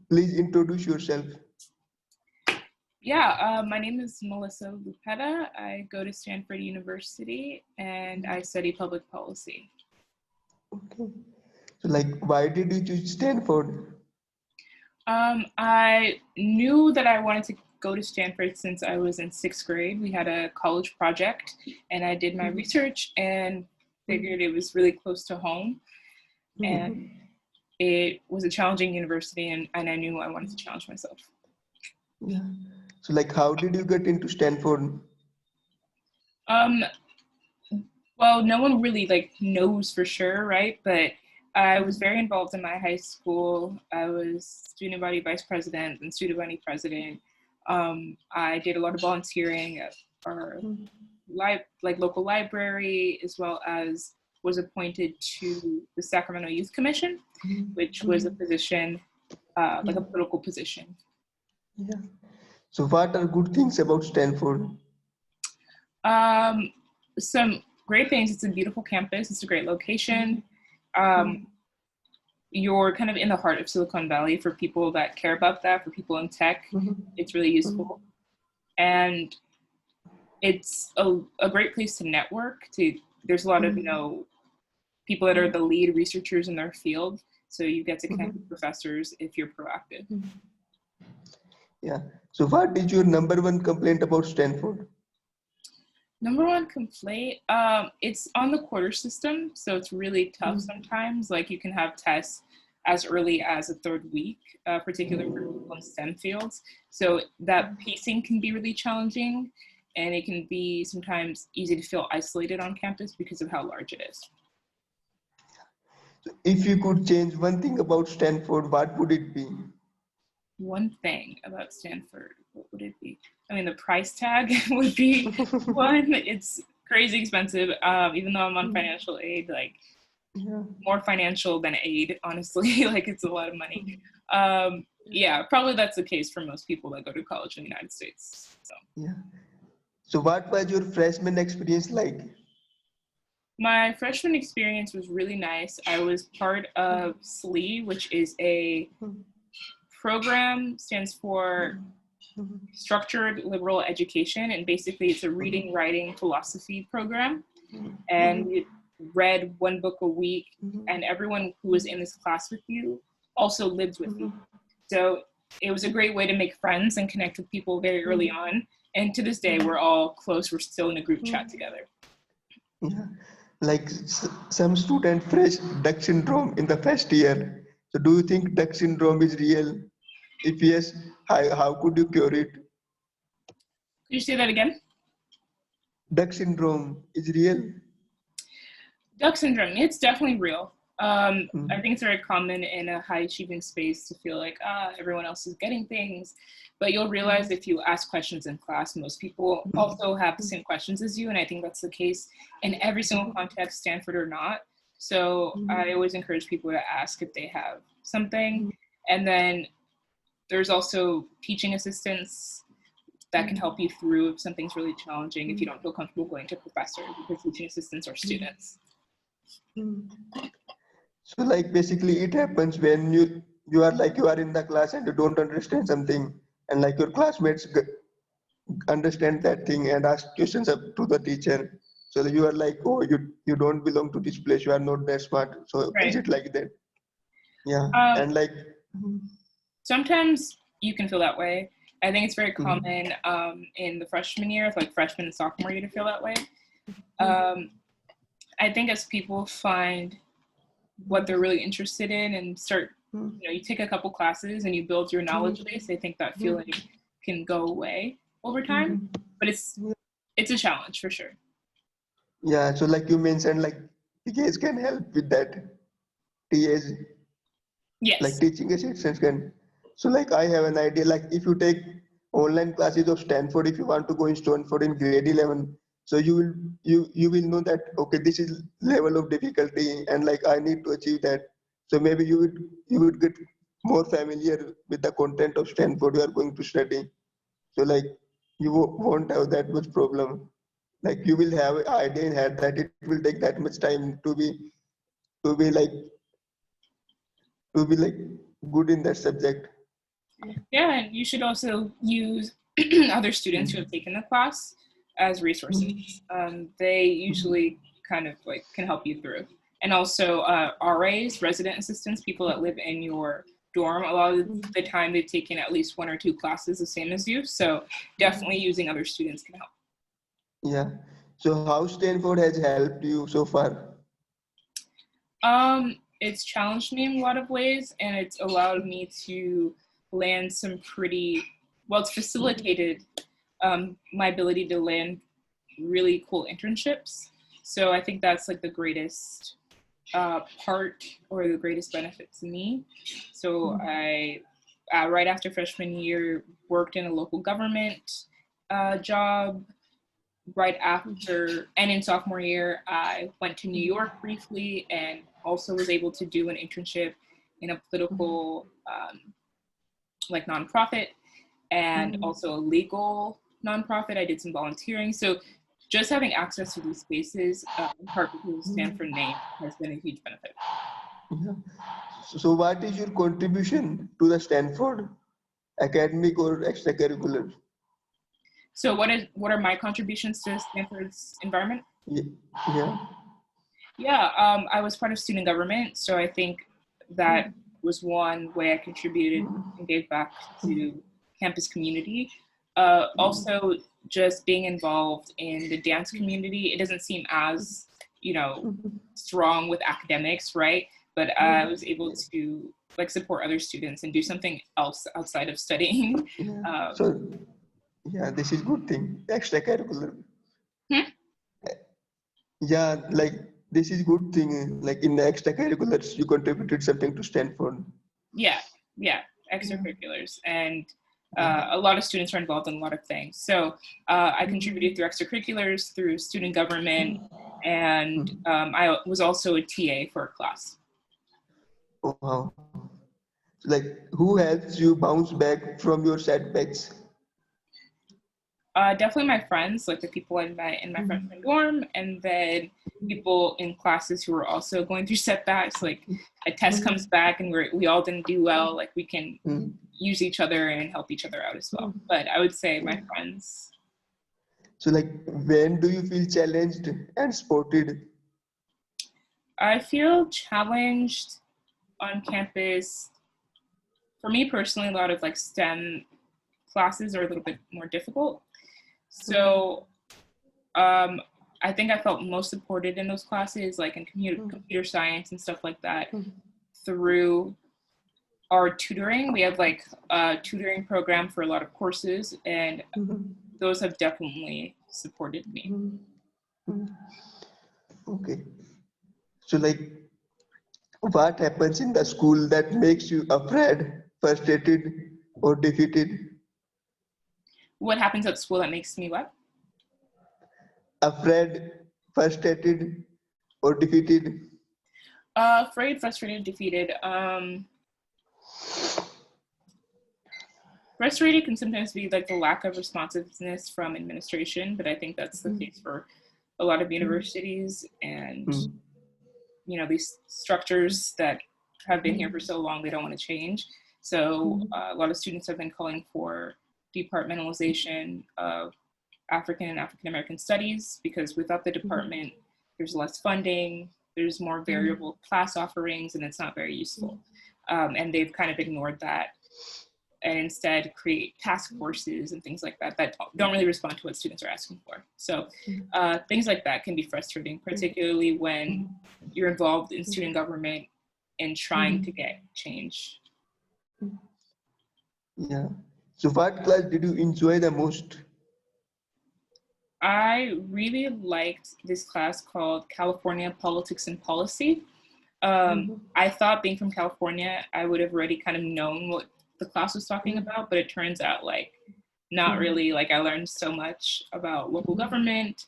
please introduce yourself. Yeah, my name is Melissa Lupetta. I go to Stanford University and I study public policy. Okay. So why did you choose Stanford? I knew that I wanted to go to Stanford since I was in 6th grade. We had a college project and I did my research and figured it was really close to home. And it was a challenging university and I knew I wanted to challenge myself. Yeah. So how did you get into Stanford? Well, no one really knows for sure, right? But I was very involved in my high school. I was student body vice president and student body president. I did a lot of volunteering at our local library, as well as was appointed to the Sacramento Youth Commission, which was a position, like a political position. Yeah. So what are good things about Stanford? Some great things. It's a beautiful campus. It's a great location. You're kind of in the heart of Silicon Valley for people that care about that, for people in tech. It's really useful. And it's a great place to network. There's a lot of, people that are the lead researchers in their field. So you get to connect with professors if you're proactive. Yeah. So what is your number one complaint about Stanford? Number one complaint, it's on the quarter system, so it's really tough sometimes. Like you can have tests as early as the third week, particularly for people in STEM fields. So that pacing can be really challenging, and it can be sometimes easy to feel isolated on campus because of how large it is. If you could change one thing about Stanford, what would it be? One thing about Stanford, what would it be? I mean, the price tag would be one. It's crazy expensive. Even though I'm on financial aid, more financial than aid, honestly. It's a lot of money. Yeah, probably that's the case for most people that go to college in the United States. So. Yeah. So what was your freshman experience like? My freshman experience was really nice. I was part of SLE, which is a program, stands for Structured Liberal Education, and basically it's a reading, writing, philosophy program. And we read one book a week, and everyone who was in this class with you also lived with you. So it was a great way to make friends and connect with people very early on. And to this day, we're all close. We're still in a group chat together. Yeah. Some student fresh duck syndrome in the first year. So do you think duck syndrome is real? If yes, how could you cure it? Could you say that again? Duck syndrome is real? Duck syndrome, it's definitely real. I think it's very common in a high achieving space to feel like, everyone else is getting things. But you'll realize if you ask questions in class, most people also have the same questions as you. And I think that's the case in every single context, Stanford or not. So I always encourage people to ask if they have something. And then there's also teaching assistants that can help you through if something's really challenging, if you don't feel comfortable going to a professor, because teaching assistants are students. So basically it happens when you are in the class and you don't understand something, and your classmates understand that thing and ask questions up to the teacher. So you are oh, you don't belong to this place, you are not that smart. So Right. is it like that? Yeah. And sometimes you can feel that way. I think it's very common in the freshman year, freshman and sophomore year, to feel that way. I think as people find what they're really interested in and start, you take a couple classes and you build your knowledge base, I think that feeling can go away over time. But it's a challenge for sure. Yeah, so you mentioned TAs can help with that. TAs. Yes. Teaching assistants can. So I have an idea, if you take online classes of Stanford, if you want to go in Stanford in grade 11, so you will know that, okay, this is level of difficulty and I need to achieve that. So maybe you would get more familiar with the content of Stanford you are going to study. So you won't have that much problem. You will have an idea in head that it will take that much time to be good in that subject. Yeah, and you should also use other students who have taken the class as resources. They usually kind of like can help you through. And also RAs, resident assistants, people that live in your dorm, a lot of the time they've taken at least 1 or 2 classes the same as you. So definitely using other students can help. Yeah. So how Stanford has helped you so far? It's challenged me in a lot of ways, and it's allowed me to land some pretty, well, it's facilitated my ability to land really cool internships. So I think that's like the greatest part or the greatest benefit to me. So I, right after freshman year, worked in a local government job. Right after, and in sophomore year, I went to New York briefly and also was able to do an internship in a political like nonprofit and also a legal nonprofit. I did some volunteering. So just having access to these spaces, in part because of Stanford name, has been a huge benefit. Yeah. So what is your contribution to the Stanford academic or extracurricular? So what are my contributions to Stanford's environment? Yeah. Yeah, I was part of student government, so I think that was one way I contributed and gave back to campus community. Also, just being involved in the dance community, it doesn't seem as, strong with academics, right? But I was able to like support other students and do something else outside of studying. So yeah, this is good thing. Extracurricular. Yeah, like this is good thing. Like in the extracurriculars, you contributed something to Stanford. Yeah, extracurriculars. And a lot of students are involved in a lot of things. So I contributed through extracurriculars, through student government, and I was also a TA for a class. Wow. Like who helps you bounce back from your setbacks? Definitely my friends, like the people I met in my freshman dorm, and then people in classes who are also going through setbacks. Like a test comes back and we all didn't do well, like we can use each other and help each other out as well. But I would say my friends. So like when do you feel challenged and supported? I feel challenged on campus. For me personally, a lot of like STEM classes are a little bit more difficult. So I think I felt most supported in those classes, like in computer science and stuff like that, through our tutoring. We have like a tutoring program for a lot of courses, and those have definitely supported me. Okay. So like what happens in the school that makes you afraid, frustrated, or defeated? What happens at school that makes me what? Afraid, frustrated, or defeated? Afraid, frustrated, defeated. Frustrated can sometimes be like the lack of responsiveness from administration, but I think that's the case for a lot of universities and these structures that have been here for so long, they don't want to change. So a lot of students have been calling for departmentalization of African and African American studies, because without the department, there's less funding, there's more variable class offerings, and it's not very useful. And they've kind of ignored that and instead create task forces and things like that that don't really respond to what students are asking for. So things like that can be frustrating, particularly when you're involved in student government and trying to get change. Yeah. So what class did you enjoy the most? I really liked this class called California Politics and Policy. I thought, being from California, I would have already kind of known what the class was talking about, but it turns out like not really. Like I learned so much about local government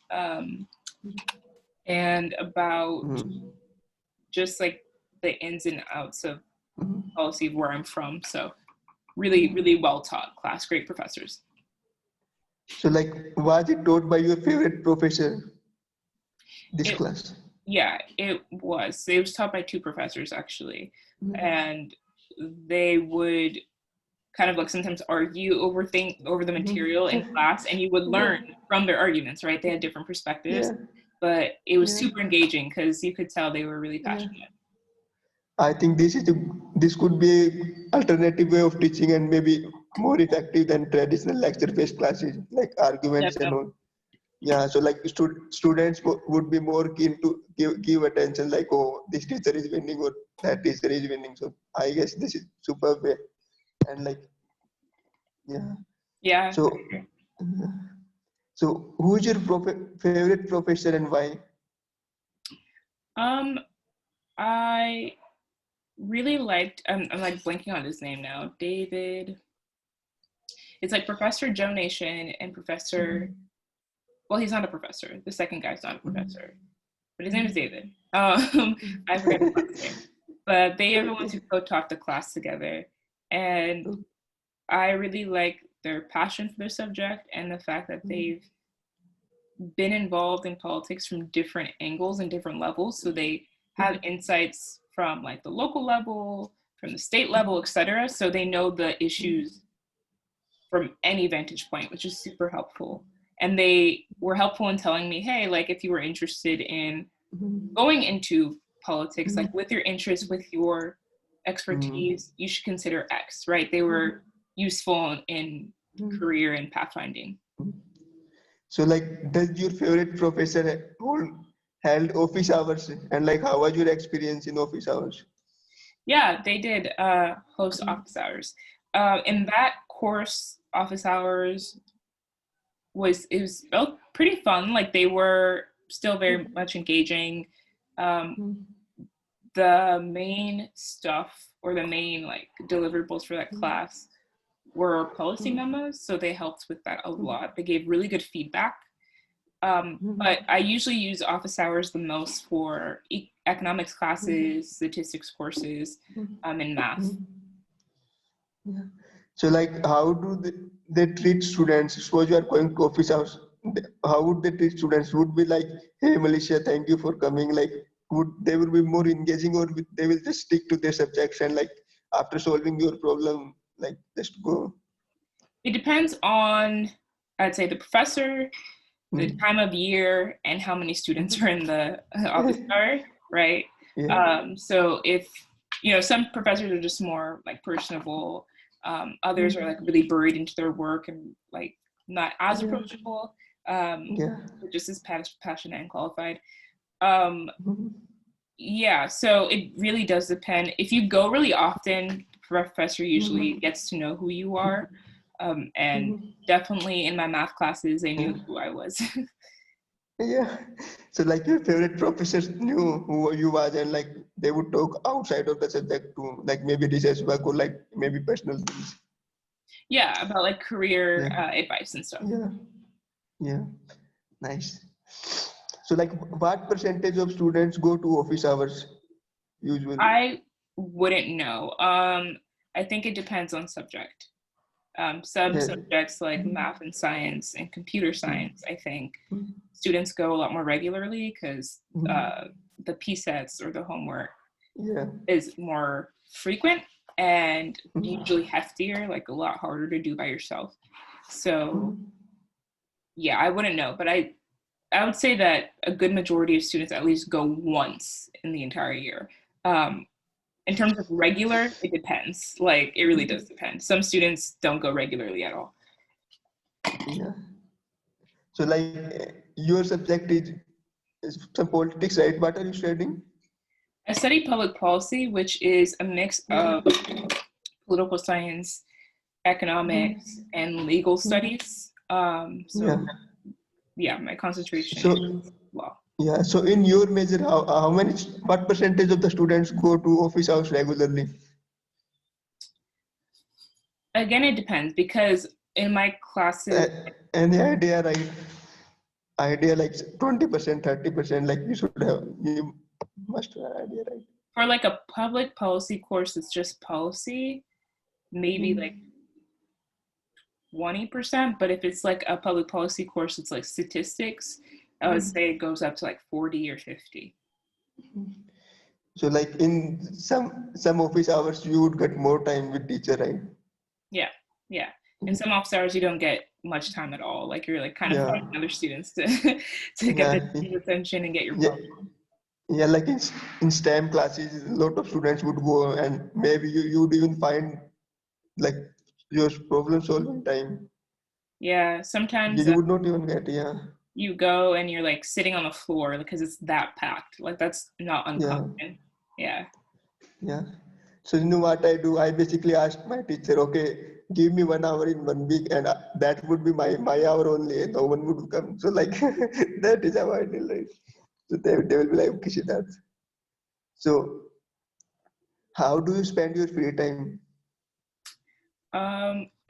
and about just like the ins and outs of policy of where I'm from. So really, really well taught class, great professors. So like, was it taught by your favorite professor, this class? Yeah, it was. It was taught by 2 professors actually. And they would kind of like sometimes argue over the material in class, and you would learn from their arguments, right? They had different perspectives, but it was super engaging because you could tell they were really passionate. I think this could be an alternative way of teaching and maybe more effective than traditional lecture-based classes like arguments and all. Yeah, so like students would be more keen to give attention, like, oh, this teacher is winning or that teacher is winning. So I guess this is super way. And like, yeah. So who's your favorite professor and why? I really liked, I'm like blanking on his name now, David. It's like Professor Joe Nation and Professor, well, he's not a professor. The second guy's not a professor, but his name is David. I forget his last name. But they are the ones who co-taught the class together. And I really like their passion for their subject and the fact that they've been involved in politics from different angles and different levels. So they have insights from like the local level, from the state level, etc. So they know the issues from any vantage point, which is super helpful. And they were helpful in telling me, hey, like if you were interested in going into politics, like with your interests, with your expertise, you should consider X, right? They were useful in career and pathfinding. So like, does your favorite professor held office hours, and like how was your experience in office hours? Yeah, they did host office hours. In that course, office hours was pretty fun. Like they were still very much engaging. The main stuff or the main like deliverables for that class were policy memos, so they helped with that a lot. They gave really good feedback. But I usually use office hours the most for economics classes, statistics courses, and math. So like, how do they treat students? Suppose you are going to office hours, how would they treat students? Would be like, hey Malaysia, thank you for coming. Like, would they will be more engaging, or they will just stick to their subjects and like after solving your problem, like just go? It depends on, I'd say, the professor, the time of year, and how many students are in the office hour, right? So if, some professors are just more like personable, others are like really buried into their work and like not as approachable, just as passionate and qualified. So it really does depend. If you go really often, the professor usually gets to know who you are. And definitely in my math classes, they knew who I was. So like your favorite professors knew who you was, and like they would talk outside of the subject too, like maybe research work or like maybe personal things. Yeah, about like career advice and stuff. Yeah, nice. So like, what percentage of students go to office hours usually? I wouldn't know. I think it depends on subject. Some subjects like math and science and computer science, I think students go a lot more regularly because the PSETs or the homework is more frequent and usually heftier, like a lot harder to do by yourself. So yeah, I wouldn't know, but I would say that a good majority of students at least go once in the entire year. In terms of regular, it depends. Like, it really does depend. Some students don't go regularly at all. So like, your subject is some politics, right? What are you studying? I study public policy, which is a mix of political science, economics, and legal studies. My concentration is law. Yeah, so in your major, what percentage of the students go to office hours regularly? Again, it depends, because in my classes... Any idea, right? Idea like 20%, 30%, like you must have an idea, right? For like a public policy course, it's just policy, maybe like 20%, but if it's like a public policy course, it's like statistics, I would say it goes up to like 40 or 50. So like in some office hours, you would get more time with teacher, right? Yeah, yeah. In some office hours, you don't get much time at all. Like you're like kind of Yeah, fighting other students to to get yeah, the teacher's attention and get your yeah, problem. yeah. Like in STEM classes, a lot of students would go, and maybe you would even find like your problem solving time. Yeah, sometimes You would not even get. Yeah, you go and you're like sitting on the floor because it's that packed. Like that's not yeah, uncommon. Yeah. yeah. So you know what I do? I basically ask my teacher, okay, give me 1 hour in 1 week, and that would be my hour only. And no one would come. So like that is how I deal, right? So they will be like, okay, Siddharth. So how do you spend your free time?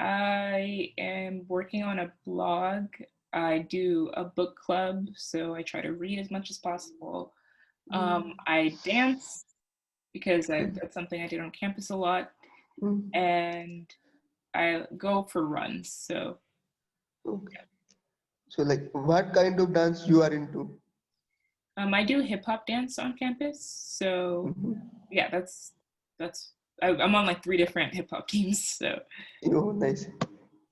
I am working on a blog. I do a book club, so I try to read as much as possible. I dance because that's something I did on campus a lot, Mm. and I go for runs. So Okay. So like what kind of dance you are into? I do hip hop dance on campus. So Mhm. yeah, that's I'm on like 3 different hip hop teams. So Oh, nice.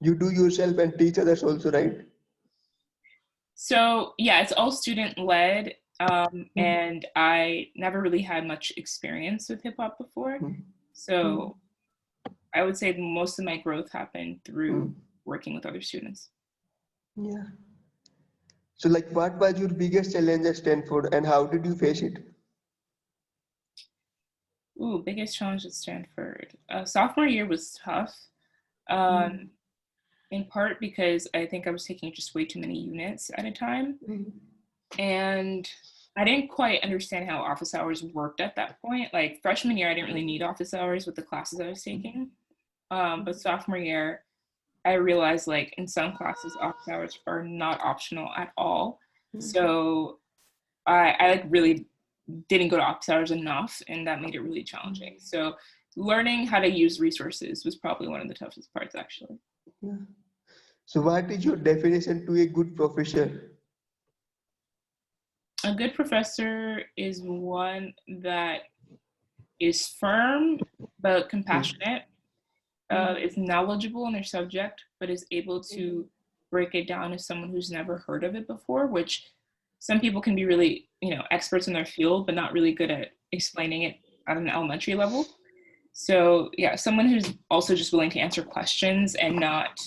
You do yourself and teach others also, right? yeah, it's all student led. Mm. And I never really had much experience with hip hop before. Mm. Mm. So I would say most of my growth happened through Mm. working with other students. Yeah. So like what was your biggest challenge at Stanford and how did you face it? Ooh, biggest challenge at Stanford. Sophomore year was tough, Mm. in part because I think I was taking just way too many units at a time. Mm. And I didn't quite understand how office hours worked at that point. Like freshman year, I didn't really need office hours with the classes I was taking. But sophomore year, I realized like in some classes, office hours are not optional at all. So I like really didn't go to office hours enough, and that made it really challenging. So learning how to use resources was probably one of the toughest parts, actually. Yeah. So what is your definition to a good professor? A good professor is one that is firm but Mm. compassionate, is knowledgeable in their subject, but is able to break it down as someone who's never heard of it before, which some people can be really, experts in their field, but not really good at explaining it at an elementary level. So yeah, someone who's also just willing to answer questions and not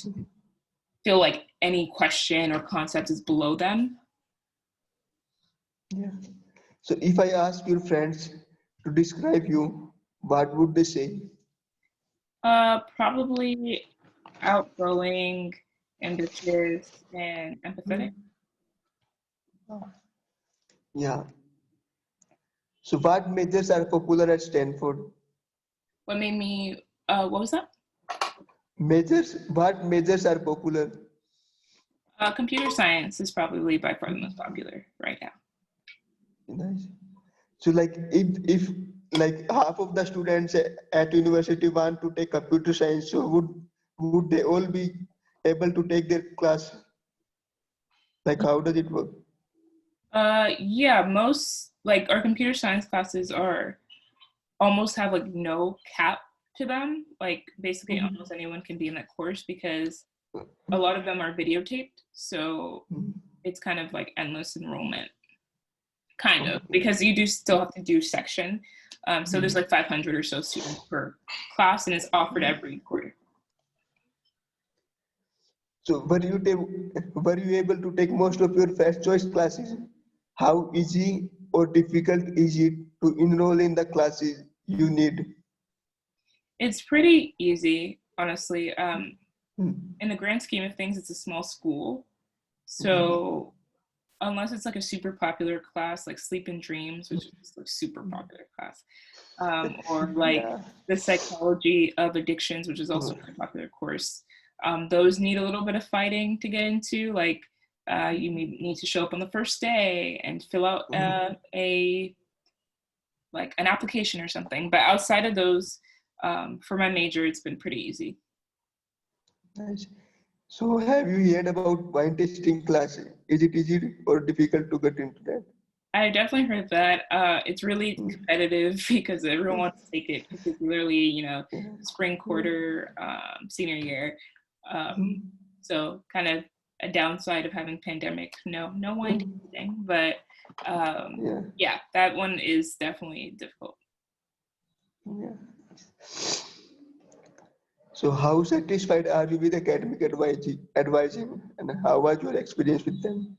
feel like any question or concept is below them. Yeah. So if I ask your friends to describe you, what would they say? Probably outgoing, ambitious, and empathetic. Mm. Yeah. So what majors are popular at Stanford? What made me, what was that? What majors are popular? Computer science is probably by far the most popular right now. Nice. So like if like half of the students at university want to take computer science, so would they all be able to take their class? Like how does it work? Yeah, most like our computer science classes are almost have like no cap to them. Like basically Mhm. almost anyone can be in that course because a lot of them are videotaped. So Mhm. it's kind of like endless enrollment, kind of, Okay. because you do still have to do section. So there's like 500 or so students per class, and it's offered every quarter. So were you able to take most of your first choice classes? How easy or difficult is it to enroll in the classes you need? It's pretty easy, honestly. Mm. In the grand scheme of things, it's a small school. Mhm. So unless it's like a super popular class like Sleep and Dreams, which is like super popular class, or like Yeah. the Psychology of Addictions, which is also a popular course. Those need a little bit of fighting to get into. Like you need to show up on the first day and fill out a like an application or something. But outside of those, for my major, it's been pretty easy. Nice. So have you heard about wine tasting class? Is it easy or difficult to get into that? I definitely heard that. It's really competitive because everyone wants to take it, particularly, spring quarter, senior year. So kind of a downside of having pandemic, no wine tasting, but Yeah. yeah, that one is definitely difficult. Yeah. So how satisfied are you with academic advising and how was your experience with them?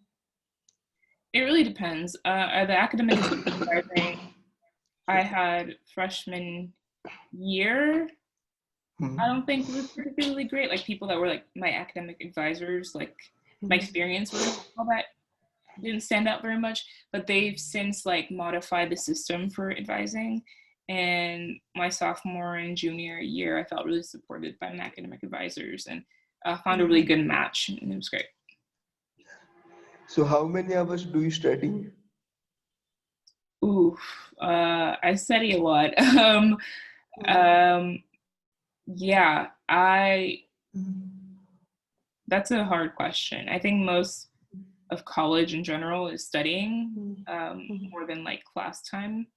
It really depends. The academic advising I had freshman year, I don't think was particularly great. Like people that were like my academic advisors, like my experience wasn't all that, didn't stand out very much, but they've since like modified the system for advising. And my sophomore and junior year, I felt really supported by my academic advisors and found a really good match, and it was great. So how many hours do you study? Ooh, I study a lot. Um, yeah, that's a hard question. I think most of college in general is studying more than like class time.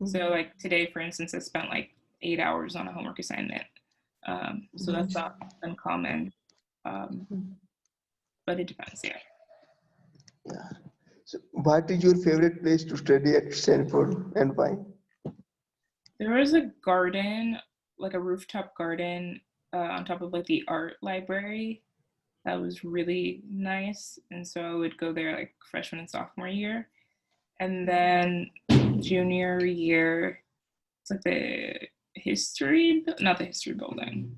So like today, for instance, I spent like 8 hours on a homework assignment. So that's not uncommon, but it depends, yeah. Yeah. So what is your favorite place to study at Stanford and why? There was a garden, like a rooftop garden on top of like the art library that was really nice. And so I would go there like freshman and sophomore year. And then junior year, it's like not the history building.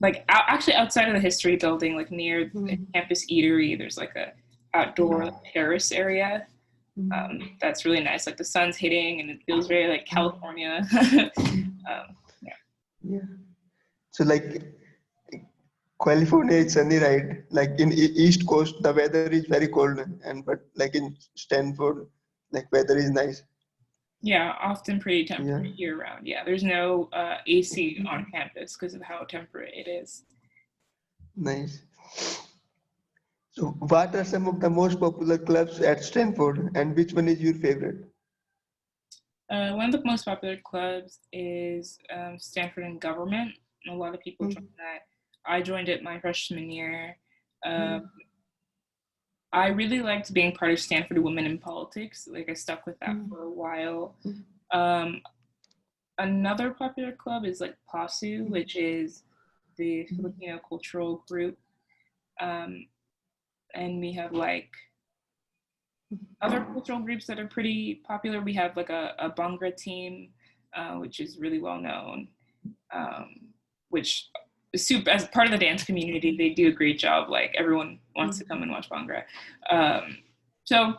Like actually outside of the history building, like near the campus eatery, there's like a outdoor terrace area. That's really nice. Like the sun's hitting and it feels very like California. Yeah. Yeah. So like California is sunny, right? Like in East Coast, the weather is very cold, and but like in Stanford, like weather is nice. Yeah, often pretty Yeah. temperate year round. Yeah, there's no AC on campus because of how temperate it is. Nice. So what are some of the most popular clubs at Stanford, and which one is your favorite? One of the most popular clubs is Stanford in Government. A lot of people join that. I joined it my freshman year. I really liked being part of Stanford Women in Politics. Like I stuck with that for a while. Another popular club is like PASU, which is the Filipino cultural group. And we have like other cultural groups that are pretty popular. We have like a Bhangra team, which is really well known, which super as part of the dance community, they do a great job. Like everyone wants to come and watch Bhangra. So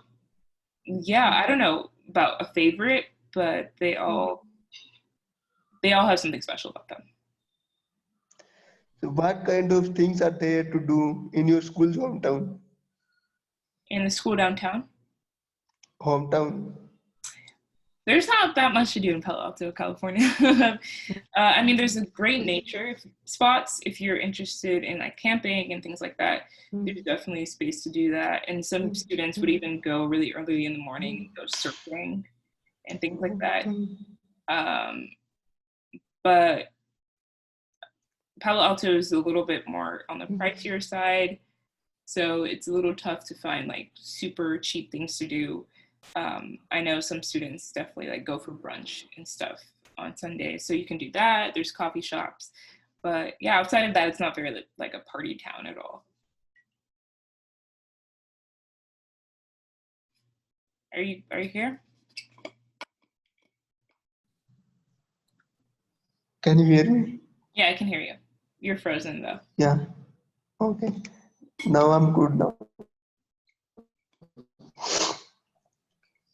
yeah, I don't know about a favorite, but they all have something special about them. So what kind of things are there to do in your school's hometown? In the school downtown, Hometown. there's not that much to do in Palo Alto, California. I mean, there's a great nature spots if you're interested in like camping and things like that. There's definitely space to do that. And some students would even go really early in the morning and go surfing and things like that. But Palo Alto is a little bit more on the pricier side. So it's a little tough to find like super cheap things to do. I know some students definitely like go for brunch and stuff on Sundays, so you can do that. There's coffee shops, but yeah, outside of that, it's not very like a party town at all. Are you here? Can you hear me? Yeah, I can hear you. You're frozen though. Yeah. Okay. Now I'm good now.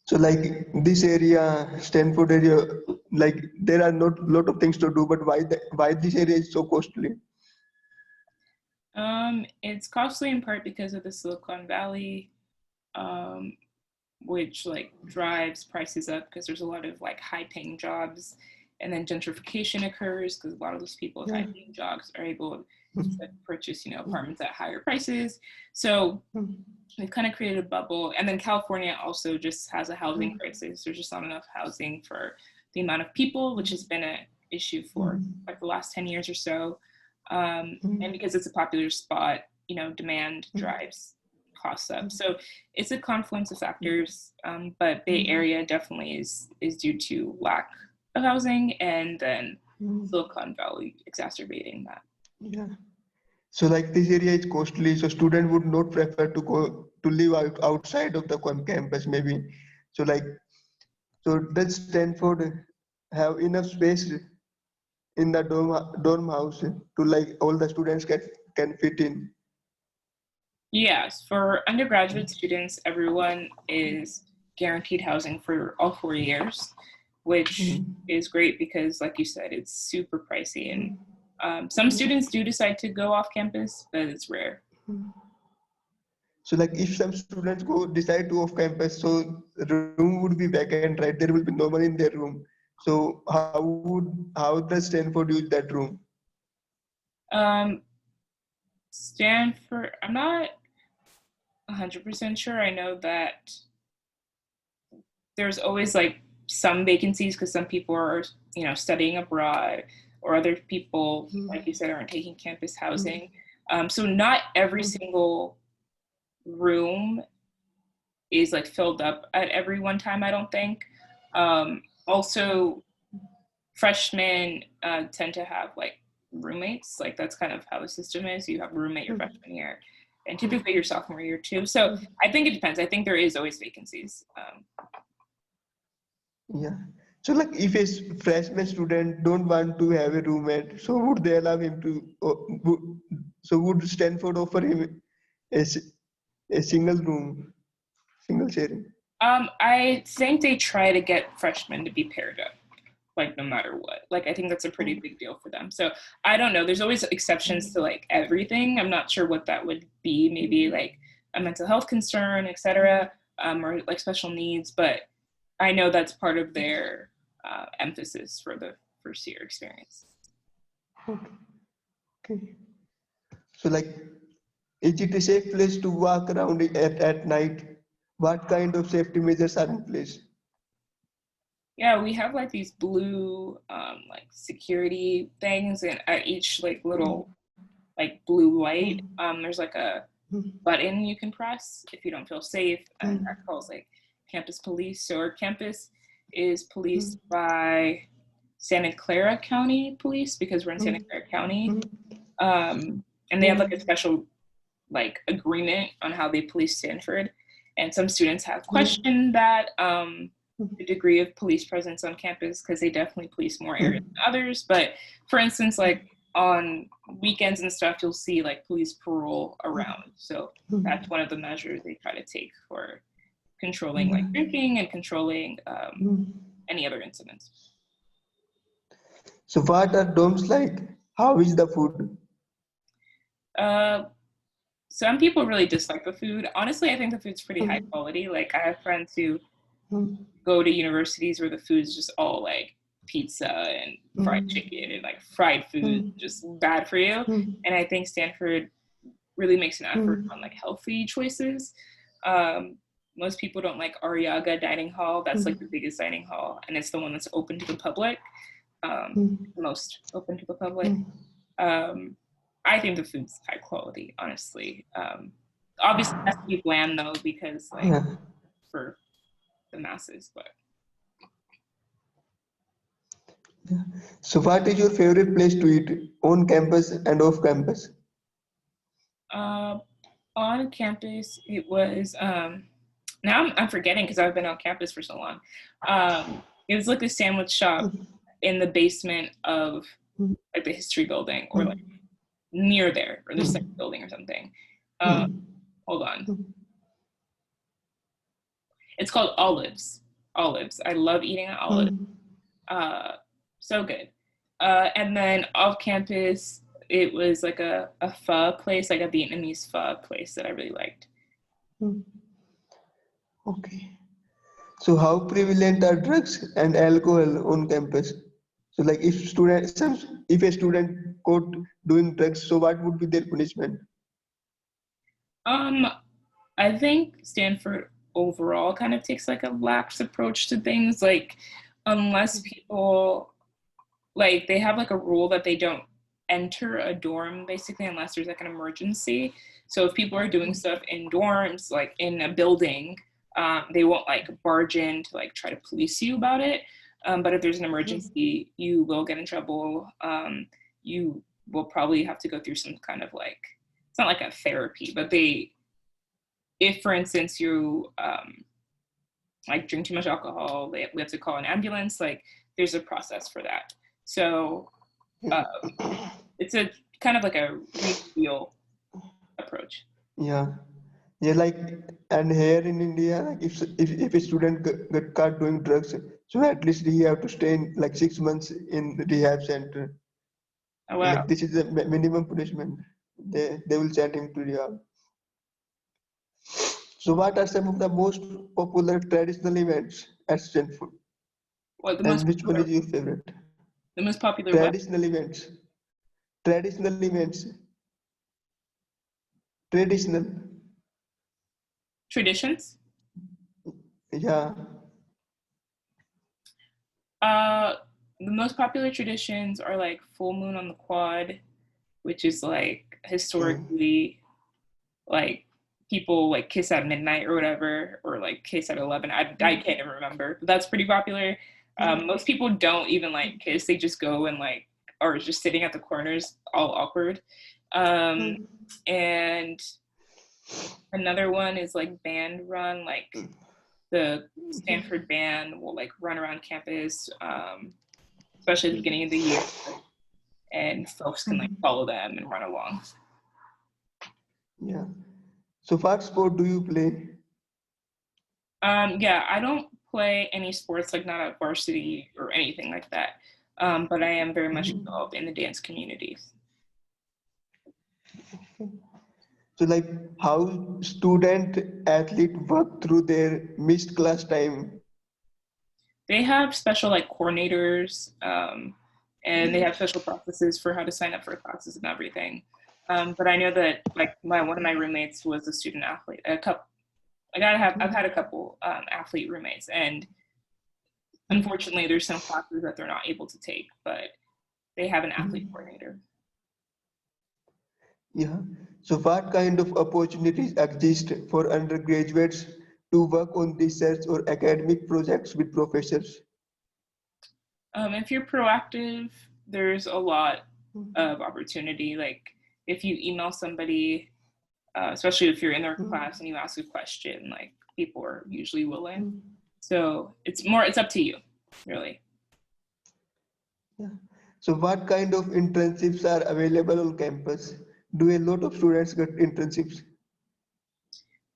So like this area, Stanford area, like there are not lot of things to do, but why this area is so costly? It's costly in part because of the Silicon Valley, which like drives prices up because there's a lot of like high paying jobs and then gentrification occurs because a lot of those people with high-paying jobs are able to purchase, apartments at higher prices. So we've kind of created a bubble. And then California also just has a housing crisis. There's just not enough housing for the amount of people, which has been an issue for like the last 10 years or so. And because it's a popular spot, demand drives costs up. So it's a confluence of factors, but Bay Area definitely is due to lack of housing, and then Silicon Valley exacerbating that. Yeah. So like this area is costly, so student would not prefer to go to live outside of the campus maybe. So does Stanford have enough space in the dorm house to like all the students can fit in? Yes, for undergraduate students, everyone is guaranteed housing for all 4 years, which is great because, like you said, it's super pricey. And some students do decide to go off campus, but it's rare. So like if some students decide to off campus, so the room would be vacant, right? There will be no one in their room. So how does Stanford use that room? Stanford, I'm not 100% sure. I know that there's always like some vacancies because some people are, studying abroad, or other people, like you said, aren't taking campus housing. So not every single room is like filled up at every one time, I don't think. Also, freshmen tend to have like roommates. Like that's kind of how the system is. You have a roommate your freshman year, and typically your sophomore year too. So I think it depends. I think there is always vacancies. Yeah. So like if a freshman student don't want to have a roommate, so would they allow him to, so would Stanford offer him a single room, single sharing? I think they try to get freshmen to be paired up, like no matter what. Like I think that's a pretty big deal for them. So I don't know. There's always exceptions to like everything. I'm not sure what that would be. Maybe like a mental health concern, etc., or like special needs. But I know that's part of their emphasis for the first year experience. Okay. So like, is it a safe place to walk around at night? What kind of safety measures are in place? Yeah, we have like these blue like security things, and at each like little like blue light, there's like a button you can press if you don't feel safe, and that calls like campus police. So our campus is policed by Santa Clara County Police because we're in Santa Clara County, and they have like a special like agreement on how they police Stanford. And some students have questioned that the degree of police presence on campus because they definitely police more areas than others. But for instance, like on weekends and stuff, you'll see like police parole around. So that's one of the measures they try to take for controlling like drinking and controlling any other incidents. So what are dorms like? How is the food? Some people really dislike the food. Honestly, I think the food's pretty high quality. Like I have friends who go to universities where the food's just all like pizza and fried chicken and like fried food, just bad for you. And I think Stanford really makes an effort on like healthy choices. Most people don't like Arriaga Dining Hall. That's like the biggest dining hall, and it's the one that's open to the public, most open to the public. I think the food's high quality, honestly. Obviously, it has to be bland though, because like for the masses. But so, what is your favorite place to eat on campus and off campus? On campus, it was. Now I'm forgetting because I've been on campus for so long. It was like a sandwich shop in the basement of like the history building, or like near there, or the second building or something. Hold on. It's called Olives. Olives. I love eating at Olives. So good. And then off campus, it was like a pho place, like a Vietnamese pho place that I really liked. Okay. So how prevalent are drugs and alcohol on campus? So like if a student caught doing drugs, so what would be their punishment? Um, I think Stanford overall kind of takes like a lax approach to things. Like, unless people like they have like a rule that they don't enter a dorm basically unless there's like an emergency. So if people are doing stuff in dorms, like in a building, they won't like barge in to like try to police you about it. But if there's an emergency, you will get in trouble. You will probably have to go through some kind of like, it's not like a therapy, but if for instance you like drink too much alcohol, we have to call an ambulance. Like there's a process for that. So it's a kind of like a remedial approach. Yeah, yeah, like, and here in India, like if a student get caught doing drugs, so at least he have to stay in like 6 months in rehab center. Oh, wow. Like this is the minimum punishment. They will send him to rehab. So what are some of the most popular traditional events at Stanford? What And which one is your favorite? the most popular what? Traditional events. Traditional events. Traditional. Traditions? Yeah. The most popular traditions are like full moon on the quad, which is like historically like people like kiss at midnight or whatever, or like kiss at 11. I can't even remember, but that's pretty popular. Most people don't even like kiss, they just go and like, or just sitting at the corners all awkward. And another one is like band run, like the Stanford band will like run around campus, especially at the beginning of the year, and folks can like follow them and run along. Yeah. So what sport do you play? Yeah, I don't play any sports, like not at varsity or anything like that. But I am very much involved in the dance communities. So like how student athlete work through their missed class time? They have special like coordinators, and they have special processes for how to sign up for classes and everything. But I know that like one of my roommates was a student athlete. I've had a couple athlete roommates, and unfortunately, there's some classes that they're not able to take, but they have an athlete coordinator. Yeah. So what kind of opportunities exist for undergraduates to work on research or academic projects with professors? If you're proactive, there's a lot of opportunity. Like if you email somebody, especially if you're in their class and you ask a question, like people are usually willing. So it's up to you, really. Yeah. So what kind of internships are available on campus? Do a lot of students get internships?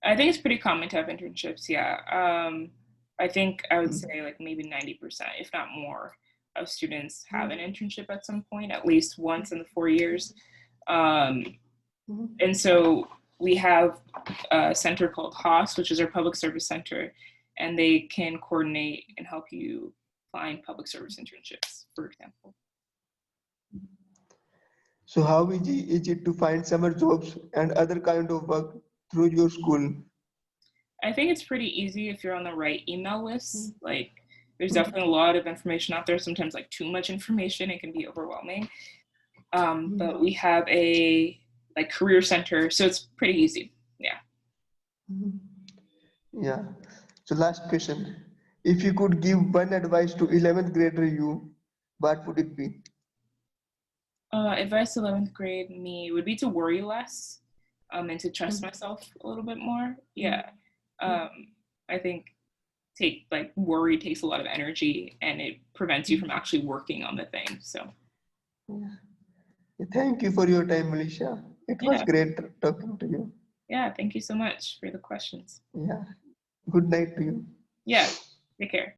I think it's pretty common to have internships. Yeah. I think I would say like maybe 90%, if not more, of students have an internship at some point, at least once in the 4 years. And so we have a center called HOS, which is our public service center, and they can coordinate and help you find public service internships, for example. So how easy is it to find summer jobs and other kind of work through your school? I think it's pretty easy if you're on the right email lists. Like there's definitely a lot of information out there. Sometimes like too much information, it can be overwhelming. But we have a like career center, so it's pretty easy. Yeah. Yeah. So last question. If you could give one advice to 11th grader you, what would it be? Advice to 11th grade me would be to worry less, and to trust myself a little bit more. Yeah. I think worry takes a lot of energy and it prevents you from actually working on the thing. So Thank you for your time, Melissa. It was great talking to you. Yeah, thank you so much for the questions. Yeah. Good night to you. Yeah, take care.